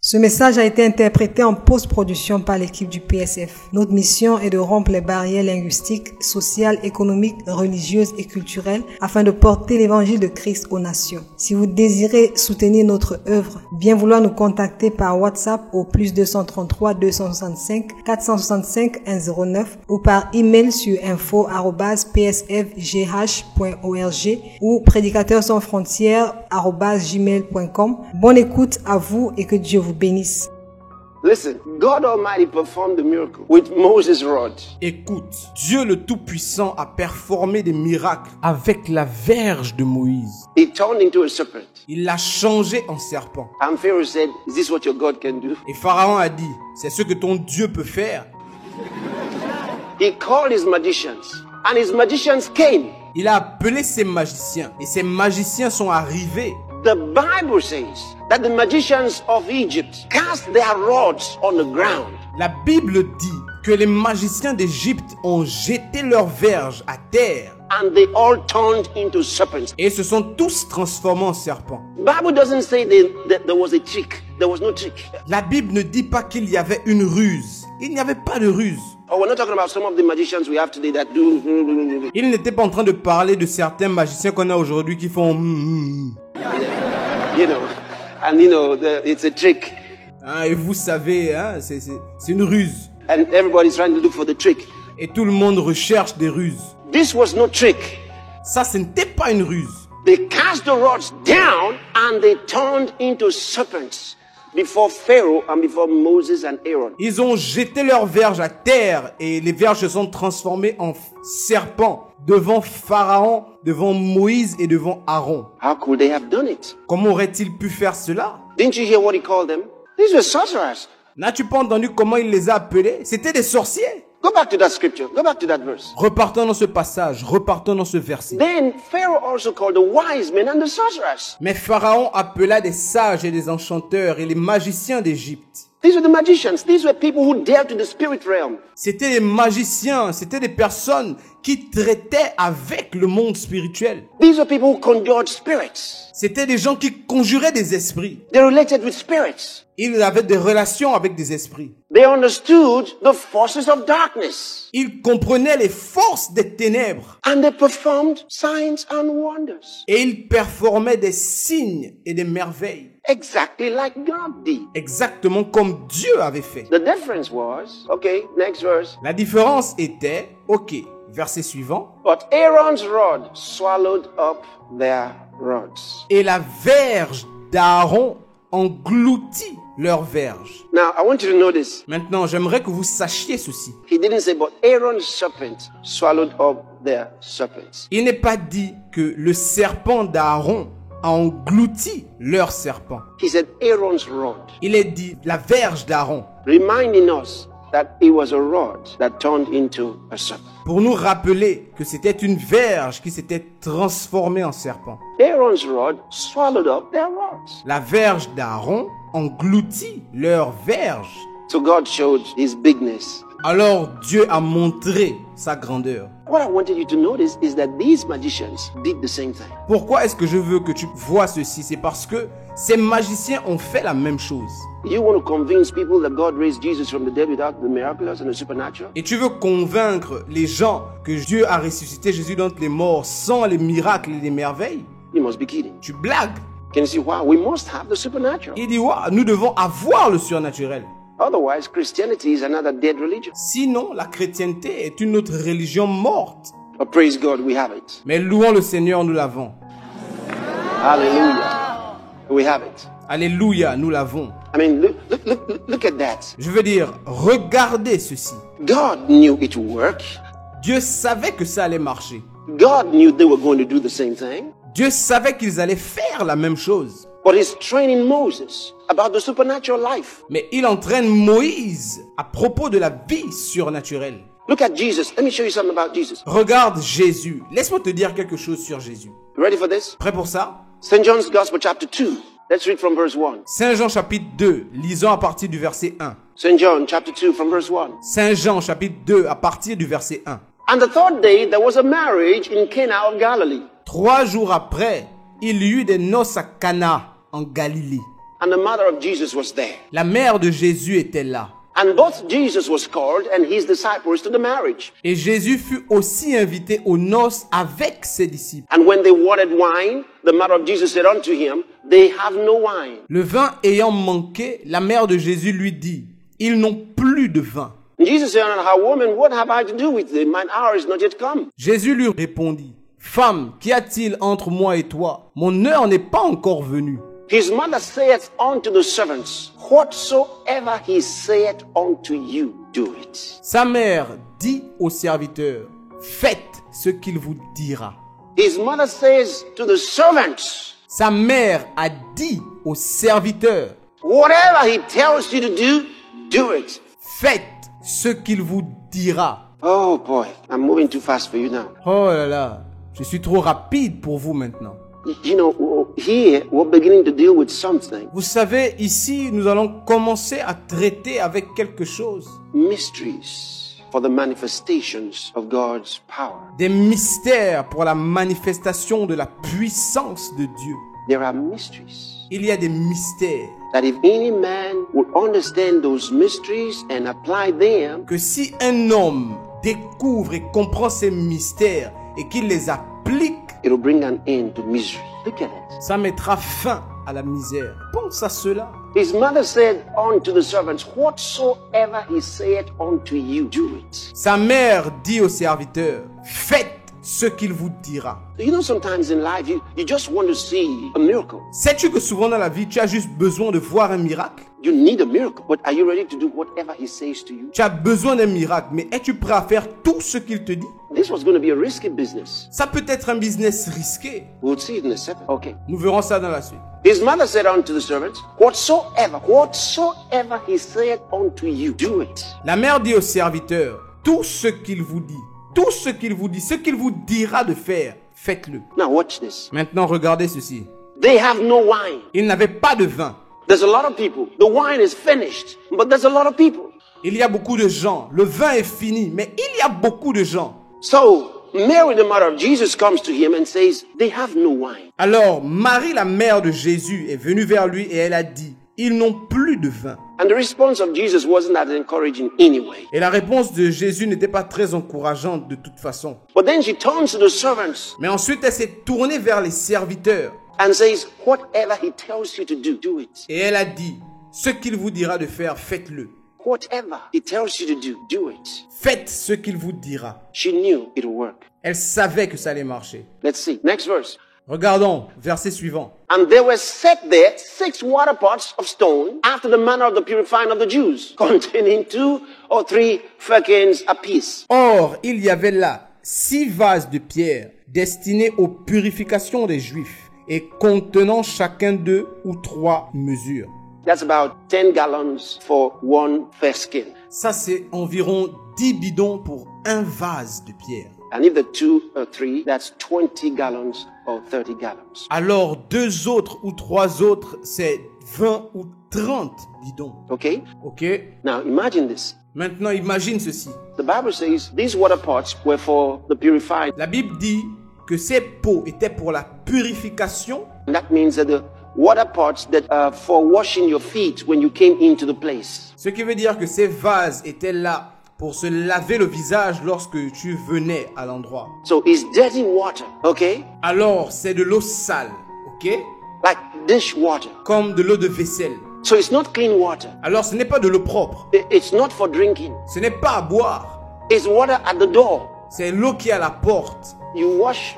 Ce message a été interprété en post-production par l'équipe du PSF. Notre mission est de rompre les barrières linguistiques, sociales, économiques, religieuses et culturelles afin de porter l'évangile de Christ aux nations. Si vous désirez soutenir notre œuvre, bien vouloir nous contacter par WhatsApp au +233 265 465 109 ou par email sur info@psfgh.org ou prédicateurs-sans-frontières@gmail.com. Bonne écoute à vous et que Dieu vous bénisse. Listen, God Almighty performed the miracle with Moses' rod. Écoute, Dieu le Tout-Puissant a performé des miracles avec la verge de Moïse. He turned into a serpent. Il l'a changé en serpent. And Pharaoh said, "Is this what your God can do?" Et Pharaon a dit, c'est ce que ton Dieu peut faire. He called his magicians, and his magicians came. Il a appelé ses magiciens et ses magiciens sont arrivés. The Bible says that the magicians of Egypt cast their rods on the ground. La Bible dit que les magiciens d'Égypte ont jeté leurs verges à terre. And they all turned into serpents. Et se sont tous transformés en serpents. The Bible doesn't say that there was a trick. There was no trick. La Bible ne dit pas qu'il y avait une ruse. Il n'y avait pas de ruse. Oh, we're not talking about some of the magicians we have today that do. Il n'était pas en train de parler de certains magiciens qu'on a aujourd'hui qui font You know, and you know, it's a trick. Et vous savez, c'est une ruse. And everybody's trying to look for the trick. Et tout le monde recherche des ruses. This was no trick. Ça, ce n'était pas une ruse. They cast the rods down and they turned into serpents before Pharaoh and before Moses and Aaron. Ils ont jeté leurs verges à terre et les verges se sont transformées en serpents devant Pharaon, devant Moïse et devant Aaron. How could they have done it? Comment aurait-il pu faire cela? Didn't you hear what he called them? These were sorcerers. N'as-tu pas entendu comment il les a appelés? C'était des sorciers. Go back to that scripture. Go back to that verse. Repartons dans ce passage, repartons dans ce verset. Then Pharaoh also called the wise men and the sorcerers. Mais Pharaon appela des sages et des enchanteurs et les magiciens d'Égypte. These were the magicians. These were people who dealt in the spirit realm. C'était des magiciens, c'était des personnes qui traitaient avec le monde spirituel. These were people who conjured spirits. C'était des gens qui conjuraient des esprits. They related with spirits. Ils avaient des relations avec des esprits. They understood the forces of darkness. Ils comprenaient les forces des ténèbres. And they performed signs and wonders. Et ils performaient des signes et des merveilles. Exactly like God did. Exactement comme Dieu avait fait. The difference was, okay, next verse. La différence était, verset suivant. But Aaron's rod swallowed up their rods. Et la verge d'Aaron engloutit leur verge. Now, I want you to know this. Maintenant, j'aimerais que vous sachiez ceci. He didn't say, but Aaron's serpent swallowed up their serpents. Il n'est pas dit que le serpent d'Aaron a englouti leur serpent. He said Aaron's rod. Il est dit la verge d'Aaron. Reminding us that it was a rod that turned into a serpent. Pour nous rappeler que c'était une verge qui s'était transformée en serpent. Aaron's rod swallowed up their rods. La verge d'Aaron engloutit leur verge. So God showed his bigness. Alors Dieu a montré sa grandeur. What I wanted you to notice is that these magicians did the same thing. Pourquoi est-ce que je veux que tu vois ceci? C'est parce que ces magiciens ont fait la même chose. You want to convince people that God raised Jesus from the dead without the miraculous and the supernatural? Et tu veux convaincre les gens que Dieu a ressuscité Jésus d'entre les morts sans les miracles et les merveilles? You must be kidding. Tu blagues. Can you see why? We must have the supernatural. Il dit, nous devons avoir le surnaturel. Otherwise, Christianity is another dead religion. Sinon, la chrétienté est une autre religion morte. But praise God, we have it. Mais louons le Seigneur, nous l'avons. Hallelujah. We have it. Alléluia, nous l'avons. I mean, look at that. Je veux dire, regardez ceci. God knew it would work. Dieu savait que ça allait marcher. God knew they were going to do the same thing. Dieu savait qu'ils allaient faire la même chose. But he's training Moses about the supernatural life. Mais il entraîne Moïse à propos de la vie surnaturelle. Look at Jesus. Let me show you something about Jesus. Regarde Jésus. Laisse-moi te dire quelque chose sur Jésus. You ready for this? Prêt pour ça? St. John's Gospel chapter 2. Let's read from verse 1. Saint Jean chapitre 2, lisons à partir du verset 1. St. John chapter 2 from verse 1. Saint Jean chapitre 2 à partir du verset 1. And the third day there was a marriage in Cana of Galilee. 3 jours après, il y eut des noces à Cana en Galilée. and the mother of Jesus was there. La mère de Jésus était là. And both Jesus was called and his disciples to the marriage. Et Jésus fut aussi invité aux noces avec ses disciples. And when they wanted wine, the mother of Jesus said unto him, they have no wine. Le vin ayant manqué, la mère de Jésus lui dit, ils n'ont plus de vin. And Jesus said unto her, woman, what have I to do with thee? Mine hour is not yet come. Jésus lui répondit, femme, qu'y a-t-il entre moi et toi? Mon heure n'est pas encore venue. His mother saith unto the servants, whatsoever he saith unto you, do it. Sa mère dit aux serviteurs, faites ce qu'il vous dira. His mother says to the servants, Sa mère a dit aux serviteurs, whatever he tells you to do it. faites ce qu'il vous dira. Oh boy, I'm moving too fast for you now. Oh là là, je suis trop rapide pour vous maintenant. You know, here we're beginning to deal with something. Vous savez, ici, nous allons commencer à traiter avec quelque chose. Mysteries for the manifestations of God's power. Des mystères pour la manifestation de la puissance de Dieu. There are mysteries. Il y a des mystères That if any man would understand those mysteries and apply them, que si un homme découvre et comprend ces mystères et qu'il les applique, it'll bring an end to misery. Look at it. ça mettra fin à la misère. Pense à cela. His mother said unto the servants, whatsoever he saith unto you, do it. Sa mère dit aux serviteurs, faites ce qu'il vous dira. You know, sometimes in life, you just want to see a miracle. Sais-tu que souvent dans la vie, tu as juste besoin de voir un miracle? You need a miracle, but are you ready to do whatever he says to you? Tu as besoin d'un miracle, mais es-tu prêt à faire tout ce qu'il te dit? This was going to be a risky business. Ça peut être un business risqué. We'll see it in a second. Okay. Nous verrons ça dans la suite. His mother said unto the servants, whatsoever he said unto you, do it. La mère dit aux serviteurs, tout ce qu'il vous dit, tout ce qu'il vous dit, ce qu'il vous dira de faire, faites-le. Now watch this. Maintenant, regardez ceci. They have no wine. Ils n'avaient pas de vin. There's a lot of people. The wine is finished, but there's a lot of people. Il y a beaucoup de gens. Le vin est fini, mais il y a beaucoup de gens. So Mary, the mother of Jesus, comes to him and says, they have no wine. Alors, Marie, la mère de Jésus, est venue vers lui et elle a dit, ils n'ont plus de vin. And the response of Jesus wasn't that encouraging anyway. Et la réponse de Jésus n'était pas très encourageante de toute façon. But then she turns to the servants Mais ensuite, elle s'est tournée vers les serviteurs and says, whatever he tells you to do it. et elle a dit, ce qu'il vous dira de faire, faites-le. Whatever he tells you to do it. Faites ce qu'il vous dira. She knew it would work. Elle savait que ça allait marcher. Let's see. Next verse. Regardons, verset suivant. And there were set there 6 water pots of stone after the manner of the purifying of the Jews, containing 2 or 3 firkins apiece. Or, il y avait là 6 vases de pierre destinés aux purifications des Juifs et contenant chacun 2 ou 3 mesures. That's about 10 gallons for 1 firskin. Ça, c'est environ 10 bidons pour un vase de pierre. And if the 2 or 3, that's 20 gallons or 30 gallons. Alors, 2 autres ou 3 autres, c'est 20 ou 30 bidons. Okay? Ok? Now imagine this. Maintenant, imagine ceci. The Bible says these water pots were for the purifying. La Bible dit que ces pots étaient pour la purification. And that means that the water pots that are for washing your feet when you came into the place. Ce qui veut dire que ces vases étaient là pour se laver le visage lorsque tu venais à l'endroit. So it's dirty water, okay? Alors, c'est de l'eau sale, ok? Like dishwater. Comme de l'eau de vaisselle. So it's not clean water. Alors, ce n'est pas de l'eau propre. It's not for drinking. Ce n'est pas à boire. It's water at the door. C'est l'eau qui est à la porte. You wash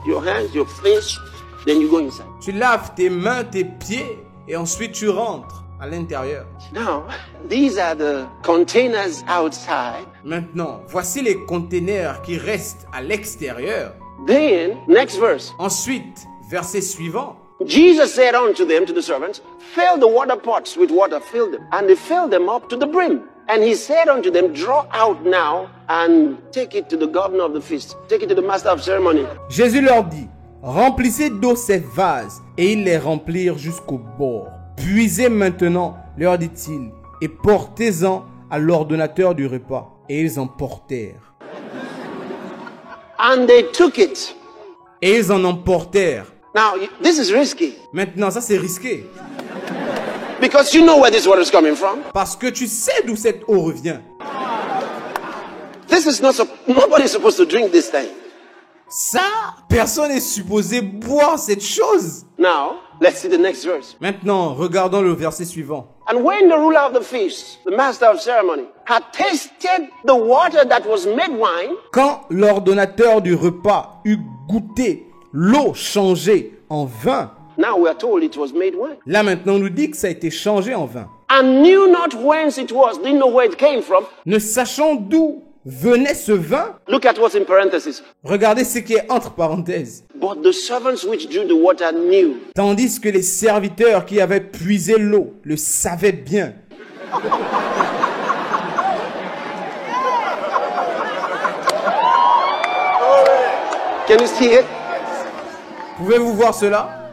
your hands, your face, then you go inside. Tu laves tes mains, tes pieds, et ensuite tu rentres à l'intérieur. Now, these are the containers outside. Maintenant, voici les containers qui restent à l'extérieur. Then, next verse. Ensuite, verset suivant. Jesus said unto them, to the servants, fill the water pots with water, fill them. And they filled them up to the brim. And he said unto them, draw out now and take it to the governor of the feast. Take it to the master of ceremony. Jésus leur dit, remplissez d'eau ces vases, et ils les remplirent jusqu'au bord. Puisez maintenant, leur dit-il, et portez-en à l'ordonnateur du repas. Et ils en portèrent. And they took it. Et ils en emportèrent. Now, this is risky. Maintenant, ça c'est risqué. Because you know where this water is coming from. Parce que tu sais d'où cette eau revient. This is not, nobody's supposed to drink this thing. Ça, personne n'est supposé boire cette chose. Now, let's see the next verse. Maintenant, regardons le verset suivant. And when the ruler of the feast, the master of ceremony, had tasted the water that was made wine, Quand l'ordonnateur du repas eut goûté l'eau changée en vin, now we are told it was made wine, là maintenant on nous dit que ça a été changé en vin. and knew not whence it was, didn't know where it came from. Ne sachant d'où venait ce vin, Look at what's in parentheses. regardez ce qui est entre parenthèses. But the servants which drew the water knew. Tandis que les serviteurs qui avaient puisé l'eau le savaient bien. Can you see it? Pouvez-vous voir cela?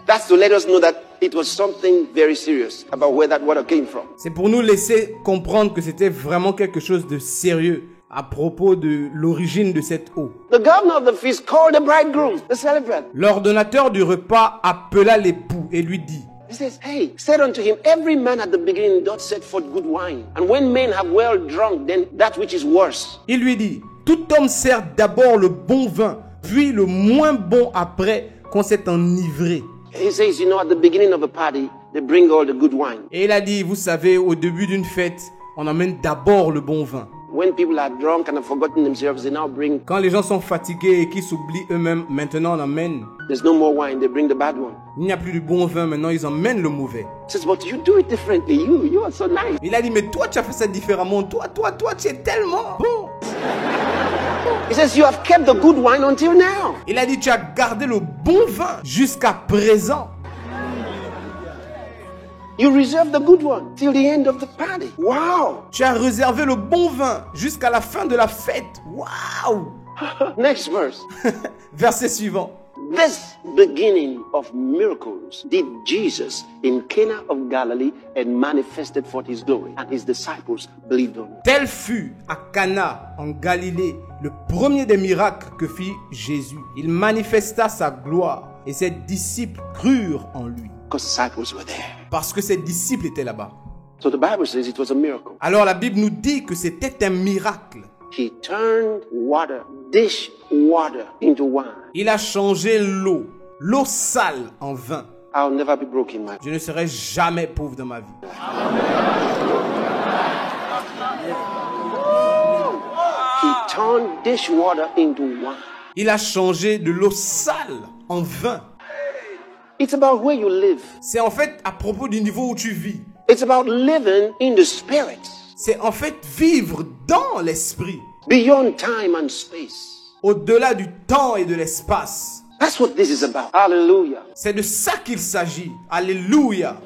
That's to let us know that it was something very serious about where that water came from. C'est pour nous laisser comprendre que c'était vraiment quelque chose de sérieux à propos de l'origine de cette eau. The governor of the feast called the bridegroom, the celebrant. L'ordonnateur du repas appela l'époux et lui dit: He says, hey, said unto him, every man at the beginning doth set forth good wine. And when men have well drunk, then that which is worse. Il lui dit: tout homme sert d'abord le bon vin, puis le moins bon après qu'on s'est enivré. He says, you know, at the beginning of a party, they bring all the good wine. Et il a dit, vous savez, au début d'une fête, on amène d'abord le bon vin. When people are drunk and have forgotten themselves, they now bring, Quand les gens sont fatigués et qu'ils s'oublient eux-mêmes, maintenant on amène. there's no more wine, they bring the bad one. Il n'y a plus de bon vin, maintenant ils emmènent le mauvais. He says, but you do it differently. You are so nice. Il a dit, mais toi tu as fait ça différemment. Toi tu es tellement bon. He says, you have kept the good wine until now. Il a dit, tu as gardé le bon vin jusqu'à présent. You reserve the good one till the end of the party. Wow. Tu as réservé le bon vin jusqu'à la fin de la fête. Waouh. Next verse. Verset suivant. This beginning of miracles did Jesus in Cana of Galilee and manifested forth his glory, and his disciples believed on him. Tel fut à Cana en Galilée le premier des miracles que fit Jésus. Il manifesta sa gloire et ses disciples crurent en lui. Because disciples were there. Parce que ses disciples étaient là-bas. So the Bible says it was a miracle. Alors la Bible nous dit que c'était un miracle. He turned water, dish water, into wine. Il a changé l'eau sale en vin. I'll never be broke in my. Je ne serai jamais pauvre dans ma vie. He turned dish water into wine. Il a changé de l'eau sale en vin. It's about where you live. C'est en fait à propos du niveau où tu vis. It's about living in the spirit, C'est en fait vivre dans l'esprit, beyond time and space. au-delà du temps et de l'espace. That's what this is about. Hallelujah. C'est de ça qu'il s'agit. Alléluia.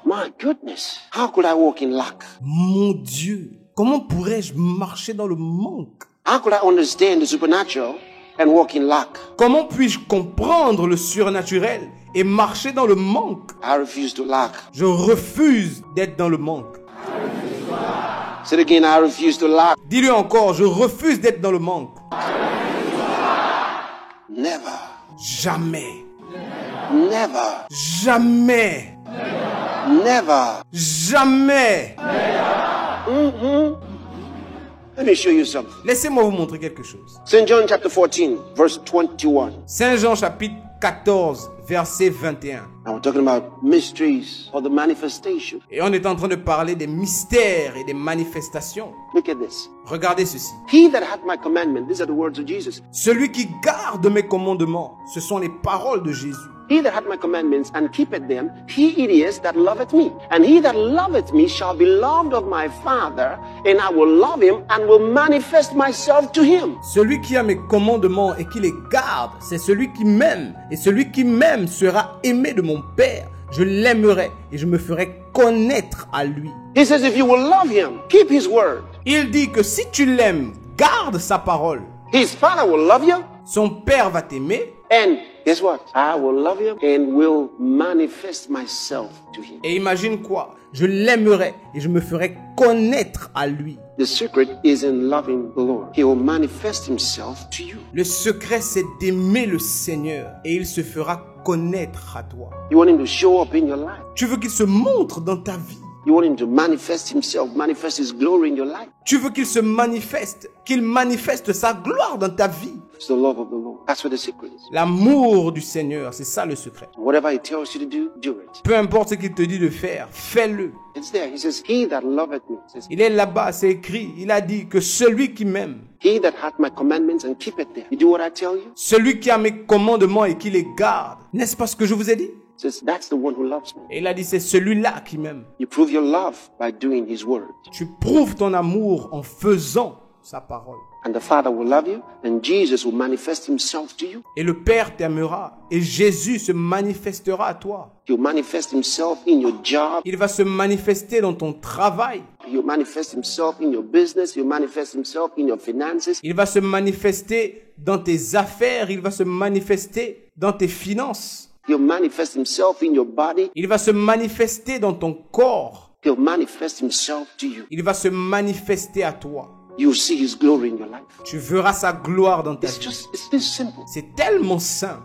My goodness. How could I walk in lack? Mon Dieu, comment pourrais-je marcher dans le manque? How could I understand the supernatural and walk in lack? Comment puis-je comprendre le surnaturel et marcher dans le manque? I refuse to lack. Je refuse d'être dans le manque. Say it again, I refuse to lack. Dis-le encore, je refuse d'être dans le manque. Never. Jamais. Never. Jamais. Never. Jamais. Let me show you something. Laissez-moi vous montrer quelque chose. St. John chapter 14, verse 21. Saint Jean chapitre 14, verset 21. Now we're talking about mysteries or the manifestation. Et on est en train de parler des mystères et des manifestations. Look at this. Regardez ceci. He that hath my commandment, these are the words of Jesus. Celui qui garde mes commandements, ce sont les paroles de Jésus. He that hath my commandments and keepeth them, he it is that loveth me. And he that loveth me shall be loved of my Father, and I will love him and will manifest myself to him. Celui qui a mes commandements et qui les garde, c'est celui qui m'aime. Et celui qui m'aime sera aimé de mon Père. Je l'aimerai et je me ferai connaître à lui. He says if you will love him, keep his word. Il dit que si tu l'aimes, garde sa parole. His Father will love you, Son Père va t'aimer and guess what? I will love him and will manifest myself to him. Et imagine quoi? Je l'aimerai et je me ferai connaître à lui. The secret is in loving the Lord. He will manifest himself to you. Le secret, c'est d'aimer le Seigneur et il se fera connaître à toi. You want him to show up in your life. Tu veux qu'il se montre dans ta vie. You want him to manifest himself, manifest his glory in your life. Tu veux qu'il se manifeste, qu'il manifeste sa gloire dans ta vie. It's the love of the Lord. That's what the secret is. L'amour du Seigneur, c'est ça le secret. Whatever he tells you to do it. Peu importe ce qu'il te dit de faire, fais-le. It's there. He says, he that loveth me. Says, Il est là-bas, c'est écrit. Il a dit que celui qui m'aime, he that hath my commandments and keep it there. You do what I tell you? celui qui a mes commandements et qui les garde, n'est-ce pas ce que je vous ai dit? Says, that's the one who loves me. Et il a dit, c'est celui-là qui m'aime. You prove your love by doing his word. Tu prouves ton amour en faisant sa parole. And the Father will love you, and Jesus will manifest himself to you. Et le Père t'aimera, et Jésus se manifestera à toi. He'll manifest himself in your job. Il va se manifester dans ton travail. He'll manifest himself in your business. He'll manifest himself in your finances. Il va se manifester dans tes affaires. Il va se manifester dans tes finances. He'll manifest himself in your body. Il va se manifester dans ton corps. He'll manifest himself to you. Il va se manifester à toi. You'll see his glory in your life. Tu verras sa gloire dans ta vie. It's this simple. C'est tellement simple.